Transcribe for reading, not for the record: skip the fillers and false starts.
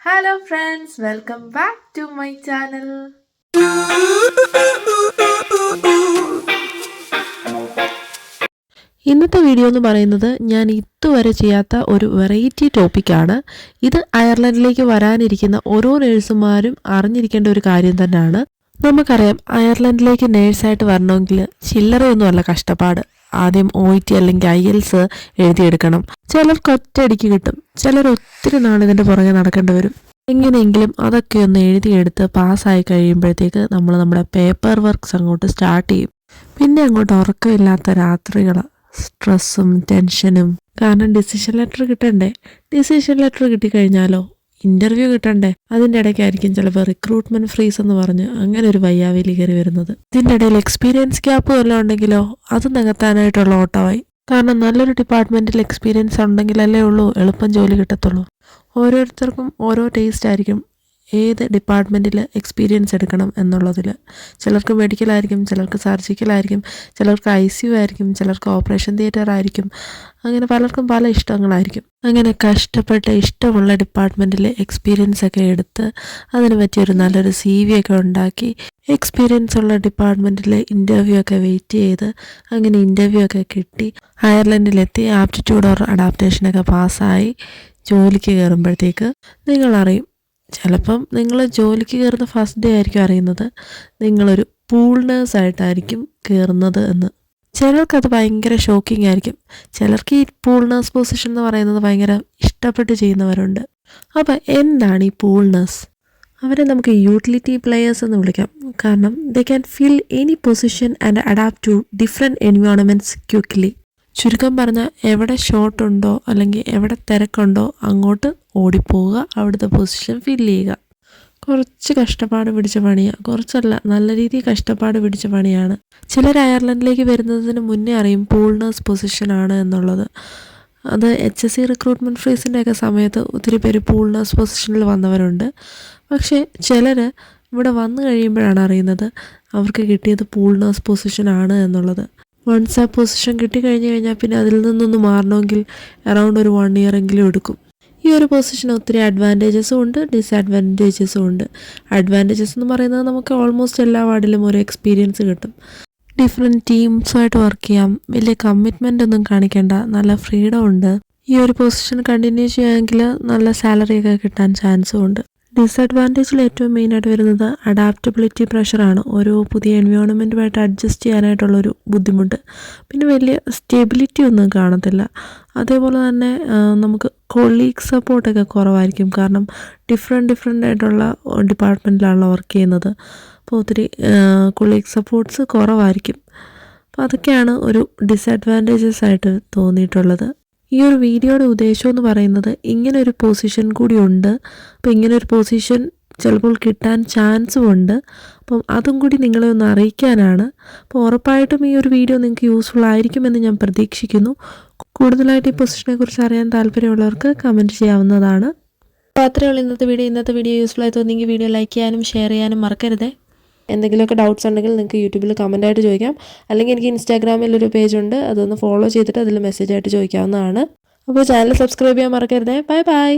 Hello friends, welcome back to my channel. ഇന്നത്തെ video എന്ന് പറയുന്നത് ഞാൻ ഇതുവരെ ചെയ്യാത്ത ഒരു വെറൈറ്റി ടോപ്പിക്കാണ്. ഇത് അയർലൻഡിലേക്ക് വരാനിരിക്കുന്ന ഓരോ നേഴ്സുമാരും അറിഞ്ഞിരിക്കേണ്ട ഒരു കാര്യം തന്നെയാണ്. നമുക്കറിയാം അയർലൻഡിലേക്ക് നേഴ്സായിട്ട് വരണമെങ്കിൽ ചില്ലറയൊന്നുമല്ല കഷ്ടപ്പാട്. ആദ്യം OET അല്ലെങ്കിൽ IELTS എഴുതിയെടുക്കണം. ചിലർക്ക് ഒറ്റയടിക്ക് കിട്ടും, ചിലർ ഒത്തിരി നാളിതിൻ്റെ പുറകെ നടക്കേണ്ടി വരും. എങ്ങനെയെങ്കിലും അതൊക്കെ ഒന്ന് എഴുതിയെടുത്ത് പാസ്സായി കഴിയുമ്പോഴത്തേക്ക് നമ്മൾ നമ്മുടെ പേപ്പർ വർക്ക്സ് അങ്ങോട്ട് സ്റ്റാർട്ട് ചെയ്യും. പിന്നെ അങ്ങോട്ട് ഉറക്കമില്ലാത്ത രാത്രികൾ, സ്ട്രെസ്സും ടെൻഷനും. കാരണം ഡിസിഷൻ ലെറ്റർ കിട്ടണ്ടേ. ഡിസിഷൻ ലെറ്റർ കിട്ടിക്കഴിഞ്ഞാലോ ഇൻ്റർവ്യൂ കിട്ടണ്ടേ. അതിൻ്റെ ഇടയ്ക്കായിരിക്കും ചിലപ്പോൾ റിക്രൂട്ട്മെൻറ്റ് ഫ്രീസ് എന്ന് പറഞ്ഞ് അങ്ങനെ ഒരു വയ്യാവേലി കയറി വരുന്നത്. ഇതിൻ്റെ ഇടയിൽ എക്സ്പീരിയൻസ് ഗ്യാപ്പ് വല്ലതും ഉണ്ടെങ്കിലോ അത് നികത്താനായിട്ടുള്ള ഓട്ടമായി. കാരണം നല്ലൊരു ഡിപ്പാർട്ട്മെൻറ്റിൽ എക്സ്പീരിയൻസ് ഉണ്ടെങ്കിലല്ലേ ഉള്ളൂ എളുപ്പം ജോലി കിട്ടത്തുള്ളൂ. ഓരോരുത്തർക്കും ഓരോ ടേസ്റ്റ് ആയിരിക്കും ഏത് ഡിപ്പാർട്ട്മെൻറ്റിൽ എക്സ്പീരിയൻസ് എടുക്കണം എന്നുള്ളതിൽ. ചിലർക്ക് മെഡിക്കലായിരിക്കും, ചിലർക്ക് സർജിക്കലായിരിക്കും, ചിലർക്ക് ICU ആയിരിക്കും, ചിലർക്ക് ഓപ്പറേഷൻ തിയേറ്റർ ആയിരിക്കും. അങ്ങനെ പലർക്കും പല ഇഷ്ടങ്ങളായിരിക്കും. അങ്ങനെ കഷ്ടപ്പെട്ട് ഇഷ്ടമുള്ള ഡിപ്പാർട്ട്മെൻറ്റിൽ എക്സ്പീരിയൻസ് ഒക്കെ എടുത്ത് അതിന് പറ്റിയൊരു നല്ലൊരു CV ഒക്കെ ഉണ്ടാക്കി എക്സ്പീരിയൻസ് ഉള്ള ഡിപ്പാർട്ട്മെൻറ്റിൽ ഇൻ്റർവ്യൂ ഒക്കെ വെയിറ്റ് ചെയ്ത് അങ്ങനെ ഇൻ്റർവ്യൂ ഒക്കെ കിട്ടി അയർലൻഡിലെത്തി ആപ്റ്റിറ്റ്യൂഡ് ഓർ അഡാപ്റ്റേഷനൊക്കെ പാസ്സായി ജോലിക്ക് കയറുമ്പോഴത്തേക്ക് നിങ്ങളറിയും. ചിലപ്പം നിങ്ങൾ ജോലിക്ക് കയറുന്ന ഫസ്റ്റ് ഡേ ആയിരിക്കും അറിയുന്നത് നിങ്ങളൊരു പൂൾ നേഴ്സായിട്ടായിരിക്കും കയറുന്നത് എന്ന്. ചിലർക്കത് ഭയങ്കര ഷോക്കിംഗ് ആയിരിക്കും. ചിലർക്ക് ഈ പൂൾ നേഴ്സ് പൊസിഷൻ എന്ന് പറയുന്നത് ഭയങ്കര ഇഷ്ടപ്പെട്ട് ചെയ്യുന്നവരുണ്ട്. അപ്പോൾ എന്താണ് ഈ പൂൾ നേഴ്സ്? അവരെ നമുക്ക് യൂട്ടിലിറ്റി പ്ലെയേഴ്സ് എന്ന് വിളിക്കാം. കാരണം they can fill any position and adapt to different environments quickly. ചുരുക്കം പറഞ്ഞാൽ എവിടെ ഷോർട്ട് ഉണ്ടോ അല്ലെങ്കിൽ എവിടെ തിരക്കുണ്ടോ അങ്ങോട്ട് ഓടിപ്പോവുക, അവിടുത്തെ പൊസിഷൻ ഫില്ല് ചെയ്യുക. കുറച്ച് കഷ്ടപ്പാട് പിടിച്ച പണിയാണ്. കുറച്ചല്ല, നല്ല രീതിയിൽ കഷ്ടപ്പാട് പിടിച്ച പണിയാണ്. ചിലർ അയർലൻഡിലേക്ക് വരുന്നതിന് മുന്നേ അറിയും പൂൾ നേഴ്സ് പൊസിഷനാണ് എന്നുള്ളത്. അത് HSC റിക്രൂട്ട്മെൻറ്റ് ഫ്രീസിൻ്റെയൊക്കെ സമയത്ത് ഒത്തിരി പേര് പൂൾ നേഴ്സ് പൊസിഷനിൽ വന്നവരുണ്ട്. പക്ഷേ ചിലർ ഇവിടെ വന്നു കഴിയുമ്പോഴാണ് അറിയുന്നത് അവർക്ക് കിട്ടിയത് പൂൾ നേഴ്സ് പൊസിഷനാണ് എന്നുള്ളത്. വൺസ് ആ പൊസിഷൻ കിട്ടിക്കഴിഞ്ഞ് കഴിഞ്ഞാൽ പിന്നെ അതിൽ നിന്നൊന്ന് മാറണമെങ്കിൽ അറൗണ്ട് ഒരു 1 year എങ്കിലും എടുക്കും. ഈ ഒരു പൊസിഷന് ഒത്തിരി അഡ്വാൻറ്റേജസും ഉണ്ട്, ഡിസഡ്വാൻറ്റേജസും ഉണ്ട്. അഡ്വാൻറ്റേജസ് എന്ന് പറയുന്നത് നമുക്ക് ഓൾമോസ്റ്റ് എല്ലാ വാർഡിലും ഒരു എക്സ്പീരിയൻസ് കിട്ടും. ഡിഫറെൻറ്റ് ടീംസുമായിട്ട് വർക്ക് ചെയ്യാം, വലിയ കമ്മിറ്റ്മെൻ്റ് ഒന്നും കാണിക്കേണ്ട, നല്ല ഫ്രീഡം ഉണ്ട്. ഈ ഒരു പൊസിഷൻ കണ്ടിന്യൂ ചെയ്യുമെങ്കിൽ നല്ല സാലറിയൊക്കെ കിട്ടാൻ ചാൻസും ഉണ്ട്. ഡിസഡ്വാൻറ്റേജിൽ ഏറ്റവും മെയിനായിട്ട് വരുന്നത് അഡാപ്റ്റബിലിറ്റി പ്രഷറാണ്. ഓരോ പുതിയ എൻവയോൺമെൻറ്റുമായിട്ട് അഡ്ജസ്റ്റ് ചെയ്യാനായിട്ടുള്ളൊരു ബുദ്ധിമുട്ട്. പിന്നെ വലിയ സ്റ്റെബിലിറ്റി ഒന്നും കാണത്തില്ല. അതേപോലെ തന്നെ നമുക്ക് കൊളീഗ് സപ്പോർട്ടൊക്കെ കുറവായിരിക്കും. കാരണം ഡിഫറെൻ്റ് ആയിട്ടുള്ള ഡിപ്പാർട്ട്മെൻറ്റിലാണല്ലോ വർക്ക് ചെയ്യുന്നത്. അപ്പോൾ ഒത്തിരി കൊളീഗ് സപ്പോർട്ട്സ് കുറവായിരിക്കും. അപ്പോൾ അതൊക്കെയാണ് ഒരു ഡിസഡ്വാൻറ്റേജസ് ആയിട്ട് തോന്നിയിട്ടുള്ളത്. ഈ ഒരു വീഡിയോയുടെ ഉദ്ദേശം എന്ന് പറയുന്നത് ഇങ്ങനെ ഒരു പൊസിഷൻ കൂടി ഉണ്ട്. അപ്പോൾ ഇങ്ങനെ ഒരു പൊസിഷൻ ചിലപ്പോൾ കിട്ടാൻ ചാൻസും ഉണ്ട്. അപ്പം അതും കൂടി നിങ്ങളെ ഒന്ന് അറിയിക്കാനാണ്. അപ്പോൾ ഉറപ്പായിട്ടും ഈ ഒരു വീഡിയോ നിങ്ങൾക്ക് യൂസ്ഫുൾ ആയിരിക്കുമെന്ന് ഞാൻ പ്രതീക്ഷിക്കുന്നു. കൂടുതലായിട്ട് ഈ പൊസിഷനെ കുറിച്ച് അറിയാൻ താല്പര്യമുള്ളവർക്ക് കമൻറ്റ് ചെയ്യാവുന്നതാണ്. അപ്പോൾ അത്രയുള്ള ഇന്നത്തെ വീഡിയോ യൂസ്ഫുൾ ആയി തോന്നിയെങ്കിൽ വീഡിയോ ലൈക്ക് ചെയ്യാനും ഷെയർ ചെയ്യാനും മറക്കരുതേ. എന്തെങ്കിലുമൊക്കെ ഡൗട്ട്സ് ഉണ്ടെങ്കിൽ നിങ്ങൾക്ക് യൂട്യൂബിൽ കമൻറ്റായിട്ട് ചോദിക്കാം. അല്ലെങ്കിൽ എനിക്ക് ഇൻസ്റ്റാഗ്രാമിൽ ഒരു പേജുണ്ട്, അതൊന്ന് ഫോളോ ചെയ്തിട്ട് അതിൽ മെസ്സേജായിട്ട് ചോദിക്കാവുന്നതാണ്. അപ്പോൾ ചാനൽ സബ്സ്ക്രൈബ് ചെയ്യാൻ മറക്കരുതേ. Bye bye.